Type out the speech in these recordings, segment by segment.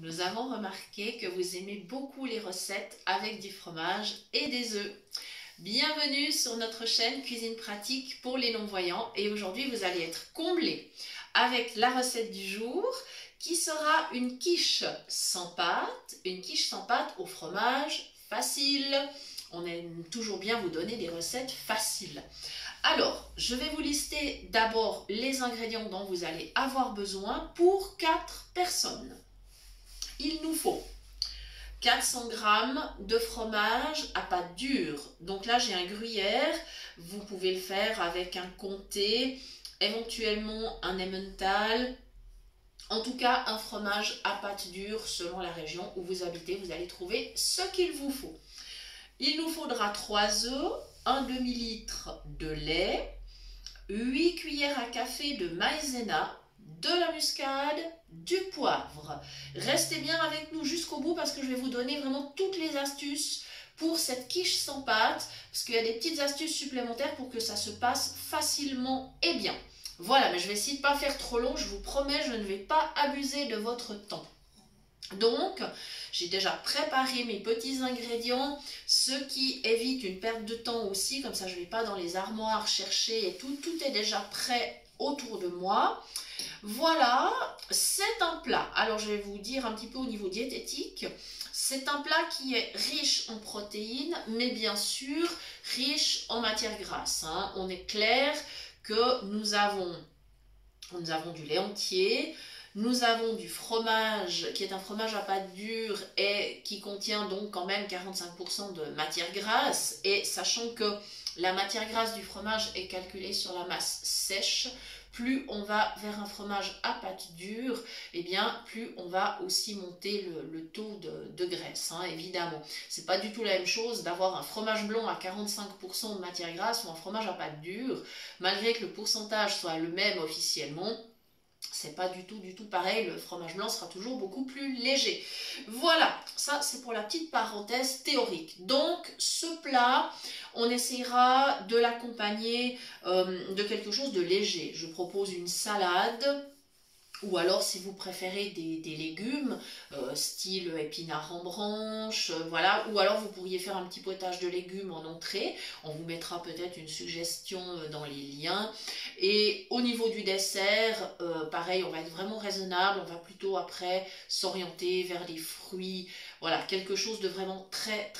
Nous avons remarqué que vous aimez beaucoup les recettes avec du fromage et des œufs. Bienvenue sur notre chaîne Cuisine Pratique pour les non-voyants et aujourd'hui vous allez être comblés avec la recette du jour qui sera une quiche sans pâte au fromage facile. On aime toujours bien vous donner des recettes faciles. Alors, je vais vous lister d'abord les ingrédients dont vous allez avoir besoin pour 4 personnes. Il nous faut 400 g de fromage à pâte dure. Donc là, j'ai un gruyère. Vous pouvez le faire avec un comté, éventuellement un Emmental. En tout cas, un fromage à pâte dure selon la région où vous habitez. Vous allez trouver ce qu'il vous faut. Il nous faudra 3 œufs, un demi-litre de lait, 8 cuillères à café de maïzena, de la muscade, du poivre. Restez bien avec nous jusqu'au bout parce que je vais vous donner vraiment toutes les astuces pour cette quiche sans pâte, parce qu'il y a des petites astuces supplémentaires pour que ça se passe facilement et bien. Voilà, mais je vais essayer de ne pas faire trop long, je vous promets, je ne vais pas abuser de votre temps. Donc, j'ai déjà préparé mes petits ingrédients, ce qui évite une perte de temps aussi, comme ça je ne vais pas dans les armoires chercher et tout est déjà prêt autour de moi. Voilà, c'est un plat. Alors je vais vous dire un petit peu au niveau diététique, c'est un plat qui est riche en protéines, mais bien sûr riche en matières grasses. Hein. On est clair que nous avons du lait entier. Nous avons du fromage qui est un fromage à pâte dure et qui contient donc quand même 45% de matière grasse. Et sachant que la matière grasse du fromage est calculée sur la masse sèche, plus on va vers un fromage à pâte dure, et bien plus on va aussi monter le taux de graisse, hein, évidemment. C'est pas du tout la même chose d'avoir un fromage blanc à 45% de matière grasse ou un fromage à pâte dure, malgré que le pourcentage soit le même officiellement. C'est pas du tout pareil, le fromage blanc sera toujours beaucoup plus léger. Voilà, ça c'est pour la petite parenthèse théorique. Donc ce plat, on essaiera de l'accompagner de quelque chose de léger. Je propose une salade, ou alors si vous préférez des légumes, style épinards en branche, voilà. Ou alors vous pourriez faire un petit potage de légumes en entrée. On vous mettra peut-être une suggestion dans les liens. Et au niveau du dessert, pareil, on va être vraiment raisonnable. On va plutôt après s'orienter vers les fruits. Voilà, quelque chose de vraiment très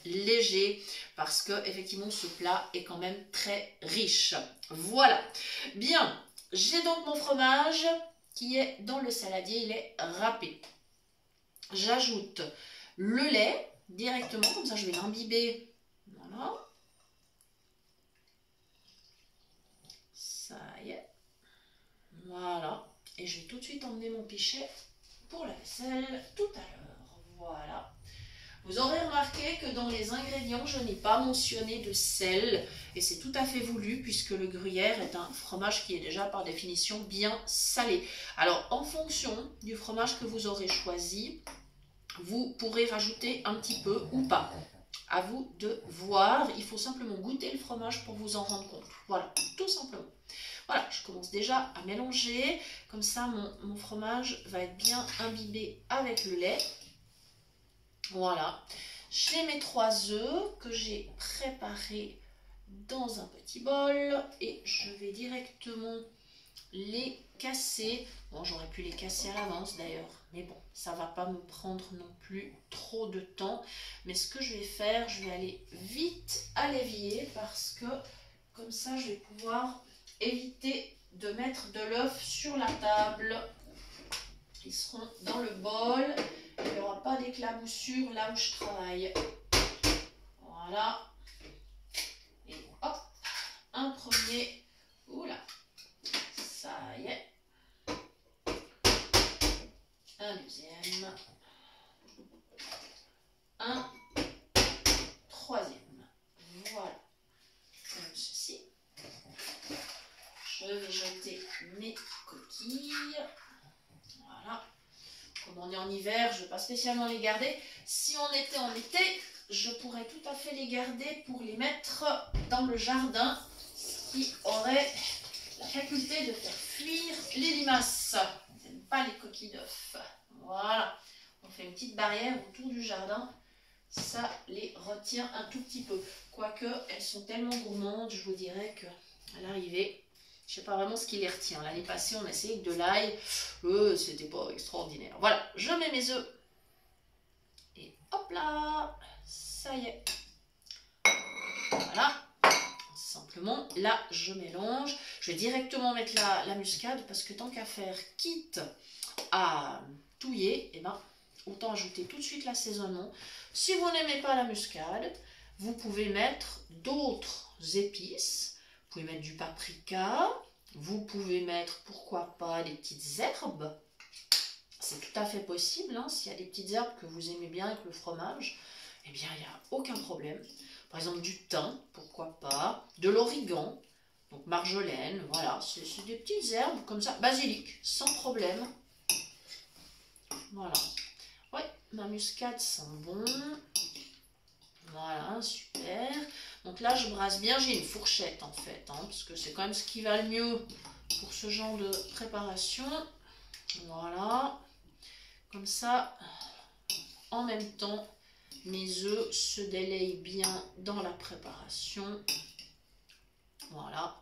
léger. Parce que effectivement ce plat est quand même très riche. Voilà. Bien, j'ai donc mon fromage qui est dans le saladier, il est râpé. J'ajoute le lait directement, comme ça je vais l'imbiber. Voilà. Ça y est. Voilà. Et je vais tout de suite emmener mon pichet pour la vaisselle tout à l'heure. Voilà. Vous aurez remarqué que dans les ingrédients, je n'ai pas mentionné de sel et c'est tout à fait voulu puisque le gruyère est un fromage qui est déjà par définition bien salé. Alors en fonction du fromage que vous aurez choisi, vous pourrez rajouter un petit peu ou pas. À vous de voir, il faut simplement goûter le fromage pour vous en rendre compte. Voilà, tout simplement. Voilà, je commence déjà à mélanger, comme ça mon fromage va être bien imbibé avec le lait. Voilà, j'ai mes 3 œufs que j'ai préparés dans un petit bol et je vais directement les casser. Bon, j'aurais pu les casser à l'avance d'ailleurs, mais bon, ça va pas me prendre non plus trop de temps. Mais ce que je vais faire, je vais aller vite à l'évier parce que comme ça, je vais pouvoir éviter de mettre de l'œuf sur la table. Ils seront dans le bol. Il n'y aura pas d'éclaboussure là où je travaille. Voilà. Et hop, un premier. Oula, ça y est. Un deuxième. Un troisième. Voilà. Comme ceci. Je vais jeter mes coquilles. Voilà. Comme on est en hiver, je ne vais pas spécialement les garder. Si on était en été, je pourrais tout à fait les garder pour les mettre dans le jardin, ce qui aurait la faculté de faire fuir les limaces. Je n'aime pas les coquilles d'œufs. Voilà. On fait une petite barrière autour du jardin. Ça les retient un tout petit peu. Quoique, elles sont tellement gourmandes, je vous dirais qu'à l'arrivée, je ne sais pas vraiment ce qui les retient. L'année passée, on a essayé avec de l'ail. C'était pas extraordinaire. Voilà, je mets mes œufs. Et hop là, ça y est. Voilà. Simplement, là, je mélange. Je vais directement mettre la muscade parce que tant qu'à faire, quitte à touiller, eh ben, autant ajouter tout de suite l'assaisonnement. Si vous n'aimez pas la muscade, vous pouvez mettre d'autres épices. Vous pouvez mettre du paprika. Vous pouvez mettre, pourquoi pas, des petites herbes. C'est tout à fait possible. Hein, s'il y a des petites herbes que vous aimez bien avec le fromage, eh bien, il n'y a aucun problème. Par exemple, du thym, pourquoi pas. De l'origan, donc marjolaine, voilà. C'est des petites herbes comme ça. Basilic, sans problème. Voilà. Ouais, ma muscade sent bon. Voilà, super. Donc là, je brasse bien. J'ai une fourchette en fait, hein, parce que c'est quand même ce qui va le mieux pour ce genre de préparation. Voilà. Comme ça, en même temps, mes œufs se délayent bien dans la préparation. Voilà.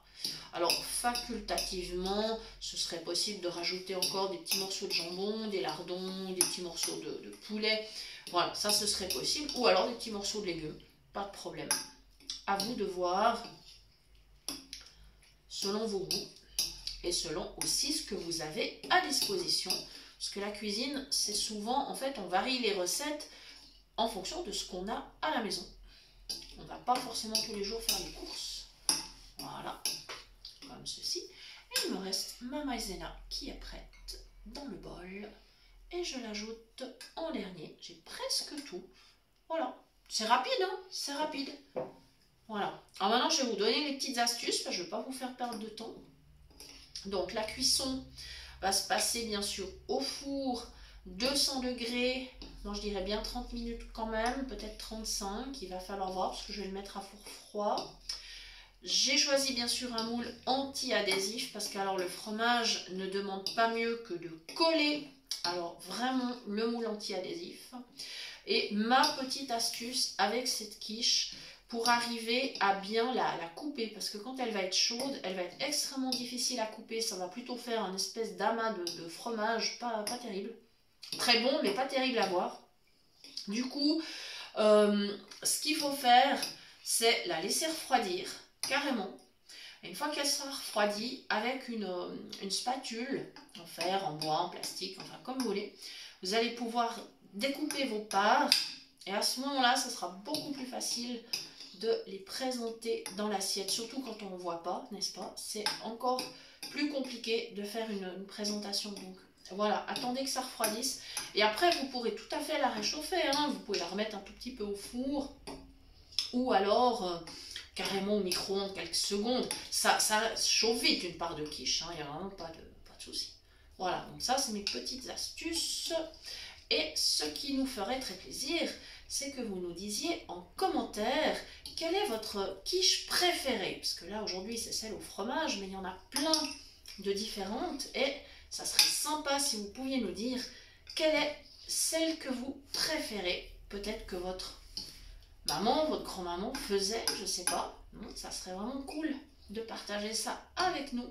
Alors, facultativement, ce serait possible de rajouter encore des petits morceaux de jambon, des lardons, des petits morceaux de poulet. Voilà, ça, ce serait possible. Ou alors des petits morceaux de légumes. Pas de problème. À vous de voir selon vos goûts et selon aussi ce que vous avez à disposition. Parce que la cuisine, c'est souvent, en fait, on varie les recettes en fonction de ce qu'on a à la maison. On ne va pas forcément tous les jours faire les courses. Voilà. Comme ceci. Et il me reste ma maïzena qui est prête dans le bol et je l'ajoute en dernier. J'ai presque tout. Voilà. C'est rapide, hein? C'est rapide. Voilà. Alors maintenant, je vais vous donner les petites astuces parce que je ne veux pas vous faire perdre de temps. Donc la cuisson va se passer bien sûr au four 200 degrés. Moi je dirais bien 30 minutes quand même, peut-être 35. Il va falloir voir parce que je vais le mettre à four froid. J'ai choisi bien sûr un moule anti-adhésif parce que alors le fromage ne demande pas mieux que de coller. Alors vraiment le moule anti-adhésif. Et ma petite astuce avec cette quiche pour arriver à bien la couper parce que quand elle va être chaude, elle va être extrêmement difficile à couper. Ça va plutôt faire un espèce d'amas de fromage, pas terrible. Très bon mais pas terrible à voir. Du coup, ce qu'il faut faire, c'est la laisser refroidir. Carrément. Et une fois qu'elle sera refroidie, avec une spatule en fer, en bois, en plastique, enfin comme vous voulez, vous allez pouvoir découper vos parts et à ce moment-là, ça sera beaucoup plus facile de les présenter dans l'assiette, surtout quand on ne voit pas, n'est-ce pas? C'est encore plus compliqué de faire une présentation. Donc voilà, attendez que ça refroidisse et après vous pourrez tout à fait la réchauffer, hein. Vous pouvez la remettre un tout petit peu au four ou alors... carrément au micro-ondes quelques secondes, ça chauffe vite une part de quiche, hein, il n'y a vraiment pas de souci. Voilà, donc ça c'est mes petites astuces. Et ce qui nous ferait très plaisir, c'est que vous nous disiez en commentaire quelle est votre quiche préférée. Parce que là aujourd'hui c'est celle au fromage, mais il y en a plein de différentes et ça serait sympa si vous pouviez nous dire quelle est celle que vous préférez. Peut-être que votre maman, votre grand-maman faisait, je ne sais pas. Ça serait vraiment cool de partager ça avec nous.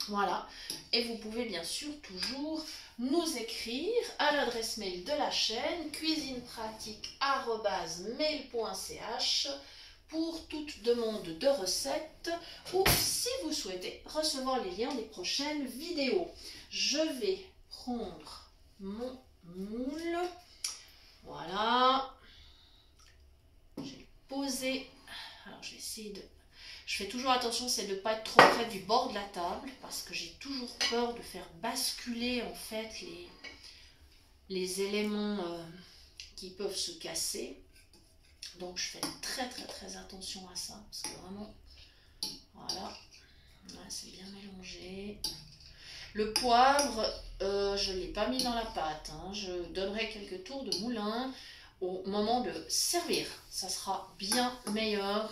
Voilà. Et vous pouvez bien sûr toujours nous écrire à l'adresse mail de la chaîne cuisinepratique@mail.ch pour toute demande de recettes ou si vous souhaitez recevoir les liens des prochaines vidéos. Je vais prendre mon moule. Voilà. J'ai posé, alors je vais essayer de, je fais toujours attention, c'est de ne pas être trop près du bord de la table parce que j'ai toujours peur de faire basculer en fait les éléments qui peuvent se casser. Donc je fais très attention à ça parce que vraiment, voilà, c'est bien mélangé. Le poivre, je ne l'ai pas mis dans la pâte, hein. Je donnerai quelques tours de moulin au moment de servir. Ça sera bien meilleur.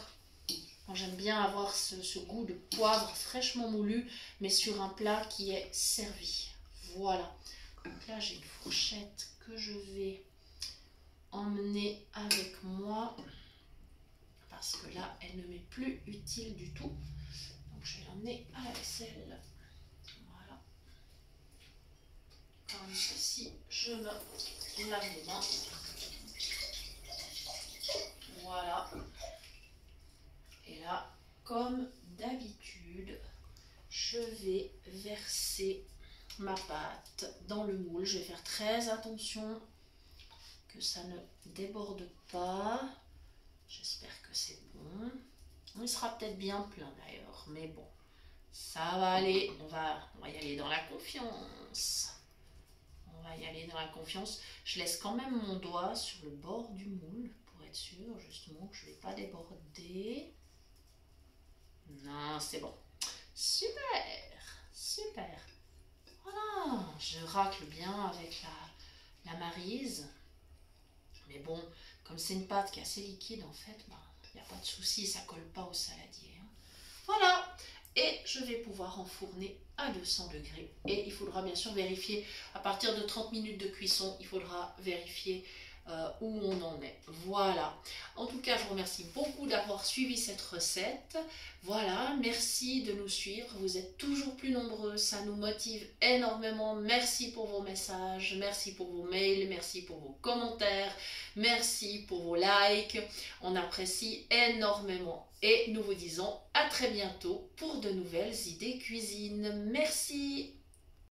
J'aime bien avoir ce goût de poivre fraîchement moulu, mais sur un plat qui est servi. Voilà. Donc là, j'ai une fourchette que je vais emmener avec moi parce que là, elle ne m'est plus utile du tout. Donc, je vais l'emmener à la vaisselle. Voilà. Comme ceci, je me lave les mains. Voilà. Et là, comme d'habitude, je vais verser ma pâte dans le moule. Je vais faire très attention que ça ne déborde pas. J'espère que c'est bon. Il sera peut-être bien plein d'ailleurs, mais bon, ça va aller. On va y aller dans la confiance. On va y aller dans la confiance. Je laisse quand même mon doigt sur le bord du moule pour être sûr justement que je ne vais pas déborder. Non, c'est bon. Super, super. Voilà, je racle bien avec la maryse. Mais bon, comme c'est une pâte qui est assez liquide en fait, il n'y a pas de souci, ça ne colle pas au saladier. Hein. Voilà, et je vais pouvoir enfourner à 200 degrés. Et il faudra bien sûr vérifier, à partir de 30 minutes de cuisson, il faudra vérifier où on en est. Voilà. En tout cas, je vous remercie beaucoup d'avoir suivi cette recette. Voilà, merci de nous suivre. Vous êtes toujours plus nombreux, ça nous motive énormément. Merci pour vos messages, merci pour vos mails, merci pour vos commentaires, merci pour vos likes. On apprécie énormément. Et nous vous disons à très bientôt pour de nouvelles idées cuisine. Merci.